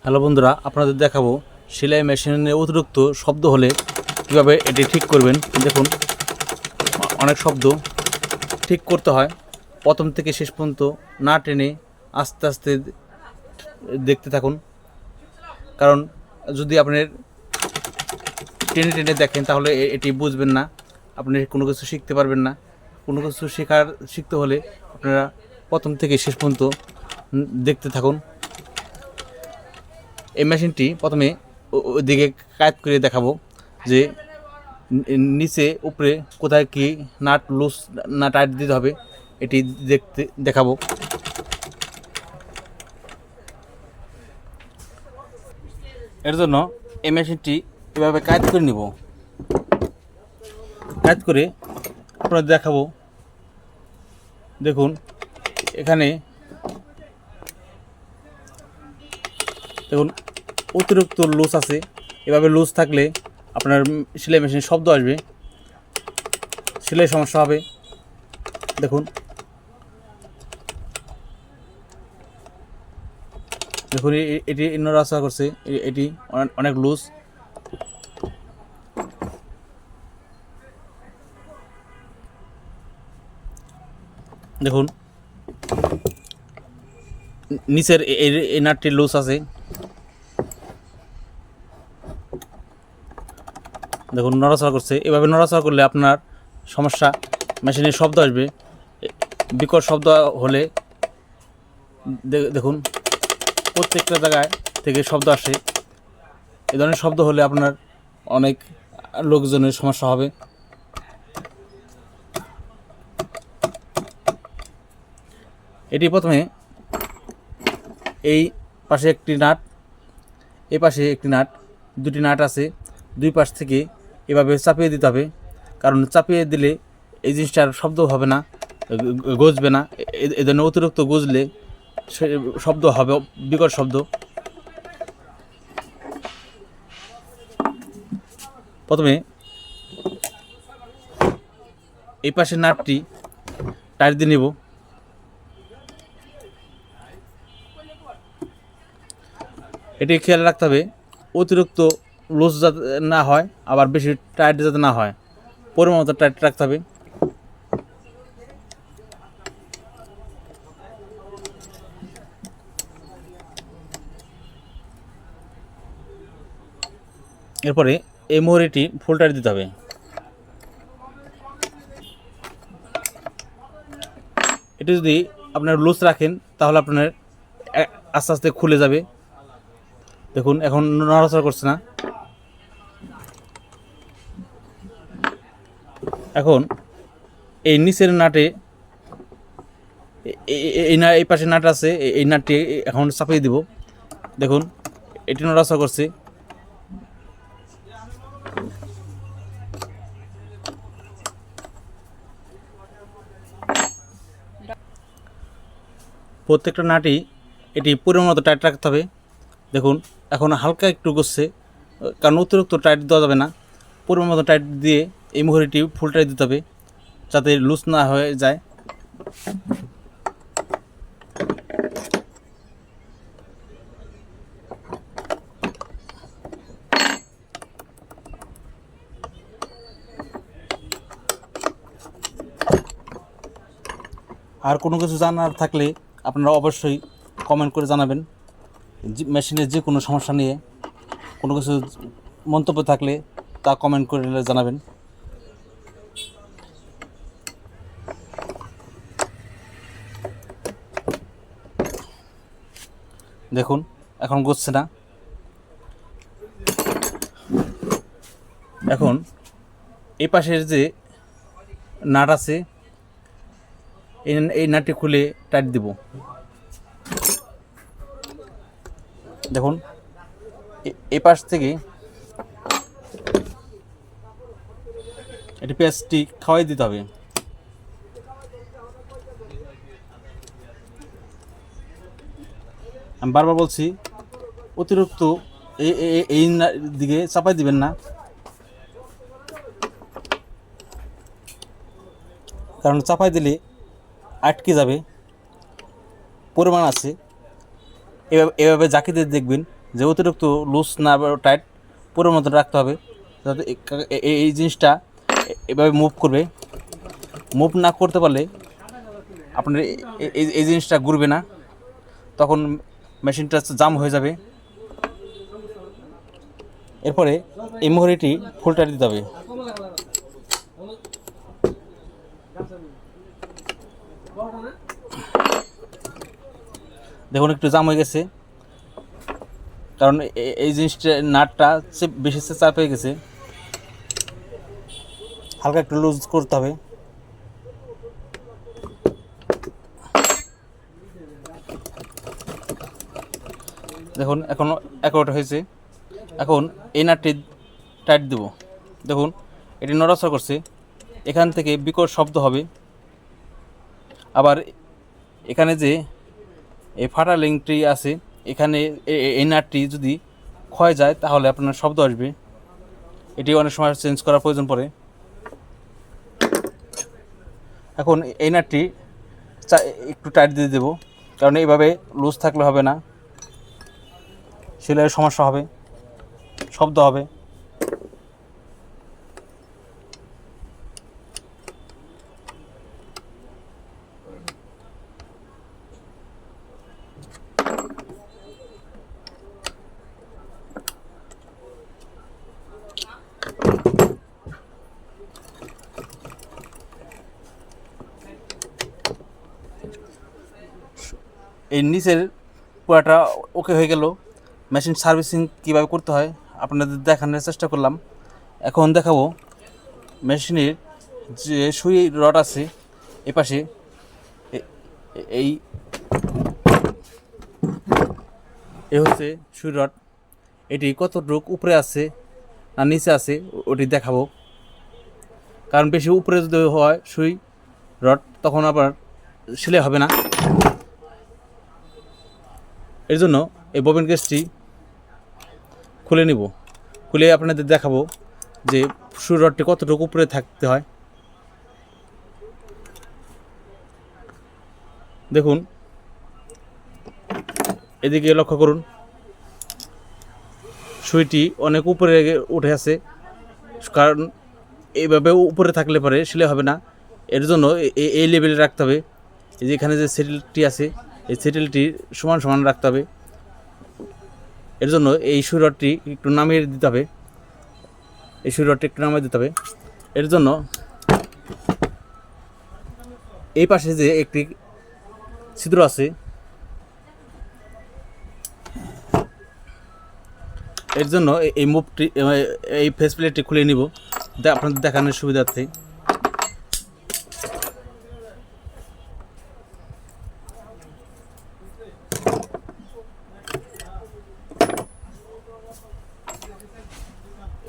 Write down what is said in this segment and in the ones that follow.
Hello বন্ধুরা, আপনাদের দেখাবো সেলাই মেশিনে অতিরিক্ত শব্দ হলে কীভাবে এটি ঠিক করবেন। দেখুন, অনেক শব্দ ঠিক করতে হয়। প্রথম থেকে শেষ পর্যন্ত না টেনে আস্তে আস্তে দেখতে থাকুন, কারণ যদি আপনার টেনে টেনে দেখেন তাহলে এটি বুঝবেন না, আপনি কোনো কিছু শিখতে পারবেন না। কোনো কিছু শিখতে হলে আপনারা প্রথম থেকে শেষ পর্যন্ত দেখতে থাকুন। এই মেশিনটি প্রথমে ওইদিকে কাজ করে দেখাবো যে নিচে উপরে কোথায় কি নাট লুজ না টাইট দিতে হবে, এটি দেখাবো। এর জন্য এই মেশিনটি এভাবে কাজ করে নিব। কাজ করে আপনাদের দেখাবো। দেখুন, এখানে দেখুন অতিরিক্ত লুজ আছে। এভাবে লুজ থাকলে আপনার সেলাই মেশিনে শব্দ আসবে, সেলাই সমস্যা হবে। দেখুন দেখুন এটি নড়াচড়া করছে, এটি অনেক লুজ। দেখুন নিচের এই নাটটি লুজ আছে। দেখুন নড়াচড়া করছে। এভাবে নড়াচড়া করলে আপনার সমস্যা, মেশিনের শব্দ আসবে। বিকট শব্দ হলে দেখুন প্রত্যেকটা জায়গায় থেকে শব্দ আসে। এ ধরনের শব্দ হলে আপনার অনেক লোকজনের সমস্যা হবে। এটি প্রথমে এই পাশে একটি নাট, এই পাশে একটি নাট, দুটি নাট আছে। দুই পাশ থেকে এভাবে চাপিয়ে দিতে হবে, কারণ চাপিয়ে দিলে এই জিনিসটার শব্দ হবে না, গজবে না। এ ধরনের অতিরিক্ত গজলে শব্দ হবে, বিকট শব্দ। প্রথমে এই পাশের নাটটি টাইট দিয়ে নেব। এটি খেয়াল রাখতে হবে অতিরিক্ত লুজ যাতে না হয়, আবার বেশি টাইট যাতে না হয়, পরিমাণ মতো টাইট রাখতে হবে। এরপরে এই মোহরিটি ফুল টাইট দিতে হবে। এটি যদি আপনার লুজ রাখেন তাহলে আপনার আস্তে আস্তে খুলে যাবে। দেখুন এখন নড়াচড়া করছে না। এখন এই নিচের নাটে এই পাশে নাট আছে, এই নাটটি এখন চাপিয়ে দিব। দেখুন এটি নড়াচড়া করছে। প্রত্যেকটা নাটই এটি পরিমাণ মতো টাইট রাখতে হবে। দেখুন এখন হালকা একটু গসছে, কারণ অতিরিক্ত টাইট দেওয়া যাবে না। পরিমাণ মতো টাইট দিয়ে এই মোহরিটি ফুল টাইট দিতে হবে, যাতে লুজ না হয়ে যায়। আর কোনো কিছু জানার থাকলে আপনারা অবশ্যই কমেন্ট করে জানাবেন। মেশিনের যে কোনো সমস্যা নিয়ে কোনো কিছু মন্তব্য থাকলে তা কমেন্ট করে জানাবেন। দেখুন এখন গছছে না। এখন এই পাশের যে নাট আছে, এই নাটটি খুলে টাইট দিব। দেখুন এই পাশ থেকে এটি পেঁয়াজটি খাওয়াই দিতে হবে। আমি বারবার বলছি অতিরিক্ত এই দিকে চাপাই দিবেন না, কারণ চাপাই দিলে আটকে যাবে। পরিমাণ আছে, এভাবে জাকি দিয়ে দেখবেন যে অতিরিক্ত লুজ না টাইট পুরোর মতো রাখতে হবে, যাতে এই জিনিসটা এভাবে মুভ করবে। মুভ না করতে পারলে আপনার এই জিনিসটা ঘুরবে না, তখন মেশিনটা জাম হয়ে যাবে। এরপরে এই মোহরিটি ফুল টাইট দিতে হবে। দেখুন একটু জাম হয়ে গেছে, কারণ এই জিনিসটা নাটটা বেশি চাপ হয়ে গেছে। হালকা একটু লুজ করতে হবে। দেখুন এখন একট হয়েছে। এখন এই নাটটি টাইট দেব। দেখুন এটি নড়াচড়া করছে, এখান থেকে বিকট শব্দ হবে। আবার এখানে যে এই ফাটা লিঙ্কটি আছে, এখানে এই নাটটি যদি ক্ষয় যায় তাহলে আপনার শব্দ আসবে। এটি অনেক সময় চেঞ্জ করার প্রয়োজন পড়ে। এখন এই নাটটি একটু টাইট দিয়ে দেবো, কারণ এইভাবে লুজ থাকলে হবে না, সেলাইয়ের সমস্যা হবে, শব্দ হবে। এই নিচের পুরাটা ওকে হয়ে গেল। মেশিন সার্ভিসিং কীভাবে করতে হয় আপনাদের দেখানোর চেষ্টা করলাম। এখন দেখাবো মেশিনের যে সুই রড আছে এপাশে, এই হচ্ছে সুই রড। এটি কতটুকু উপরে আছে না নিচে আছে ওটি দেখাবো, কারণ বেশি উপরে যদি হয় সুই রড তখন আবার সেলাই হবে না। এর জন্য এই ববিন কেসটি খুলে নিব, খুলে আপনাদের দেখাবো যে সুই রডটি কতটুকু উপরে থাকতে হয়। দেখুন এদিকে লক্ষ্য করুন, সুইটি অনেক উপরে উঠে আছে, কারণ এইভাবে উপরে থাকলে পরে সেলাই হবে না। এর জন্য এই লেভেলে রাখতে হবে। এই যে এখানে যে সেটেলটি আছে, এই সেটেলটি সমান সমান রাখতে হবে। এর জন্য এই সুই রডটি একটু নামিয়ে দিতে হবে, এই সুই রডটি একটু নামিয়ে দিতে হবে। এর জন্য এই পাশে যে একটি ছিদ্র আছে, এর জন্য এই মুভটি এই ফেস প্লেটটি খুলে নিব আপনাদের দেখানোর সুবিধার্থে।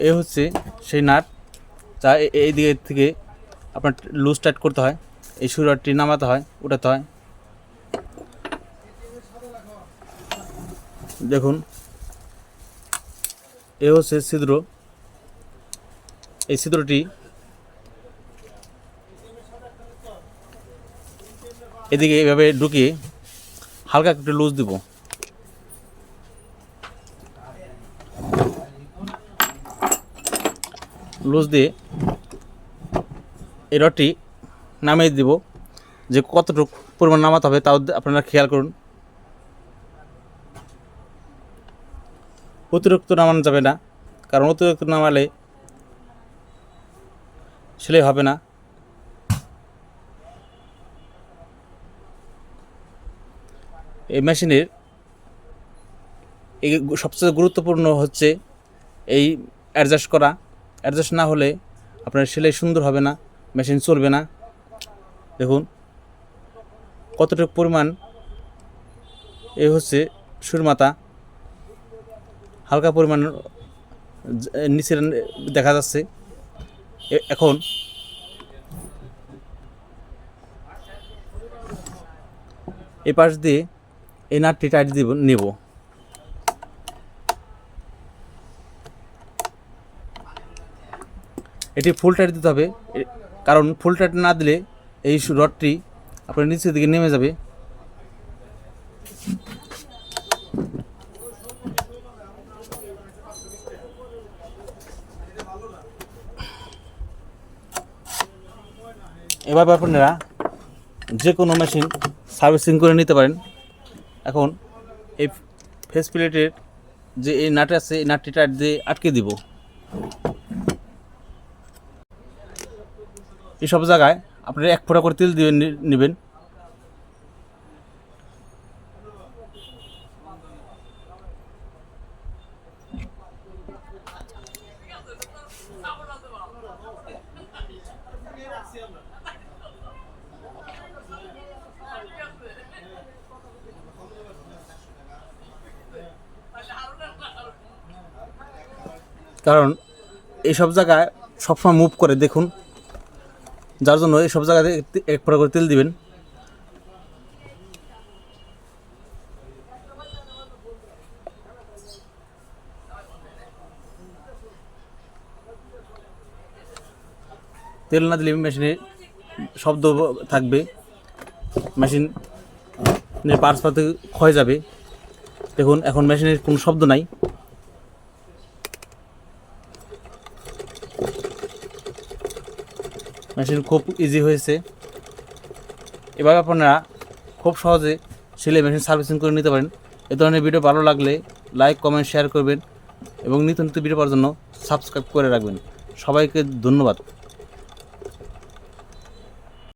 এ হচ্ছে সেই নাট যা এই দিকে থেকে আপনার লুজ টাইট করতে হয়, এই সুই রডটি নামাতে হয়, উঠাতে হয়। দেখুন এ হচ্ছে ছিদ্র। এই ছিদ্রটি এদিকে এভাবে ঢুকিয়ে হালকা একটু লুজ দিব। লুজ দিয়ে এই রডটি নামিয়ে দিব। যে কতটুকু পরিমাণ নামাতে হবে তাও আপনারা খেয়াল করুন। অতিরিক্ত নামানো যাবে না, কারণ অতিরিক্ত নামালে সেলাই হবে না। এই মেশিনের এই সবচেয়ে গুরুত্বপূর্ণ হচ্ছে এই অ্যাডজাস্ট করা। অ্যাডজাস্ট না হলে আপনার সেলাই সুন্দর হবে না, মেশিন চলবে না। দেখুন কতটুকু পরিমাণ, এই হচ্ছে সুর মাথা, হালকা পরিমাণ নিচে দেখা যাচ্ছে। এখন এই পাশ দিয়ে এই নাটটি টাইট দিব নেব। এটি ফুল টাইট দিতে হবে, কারণ ফুল টাইট না দিলে এই রডটি আপনার নিচের দিকে নেমে যাবে। এভাবে আপনারা যে কোনো মেশিন সার্ভিসিং করে নিতে পারেন। এখন এই ফেস প্লেটের যে এই নাট আছে, এই নাটটি টাইট দিয়ে আটকে দিব। এইসব জায়গায় আপনারা 1 ফোঁটা করে তেল দিয়ে নেবেন। কারণ এইসব জায়গায় সবসময় মুভ করে দেখুন, যার জন্য এইসব জায়গায় 1 ফোঁটা করে তেল দিবেন। তেল না দিলে মেশিনে শব্দ থাকবে, মেশিনের পার্টস পাতে ক্ষয় যাবে। দেখুন এখন মেশিনের কোনো শব্দ নাই। মেশিন খুব ইজি হয়েছে। এভাবে আপনারা খুব সহজে সেলাই মেশিন সার্ভিসিং করে নিতে পারেন। এ ধরনের ভিডিও ভালো লাগলে লাইক, কমেন্ট, শেয়ার করবেন এবং নিত্য নতুন ভিডিও পাওয়ার জন্য সাবস্ক্রাইব করে রাখবেন। সবাইকে ধন্যবাদ।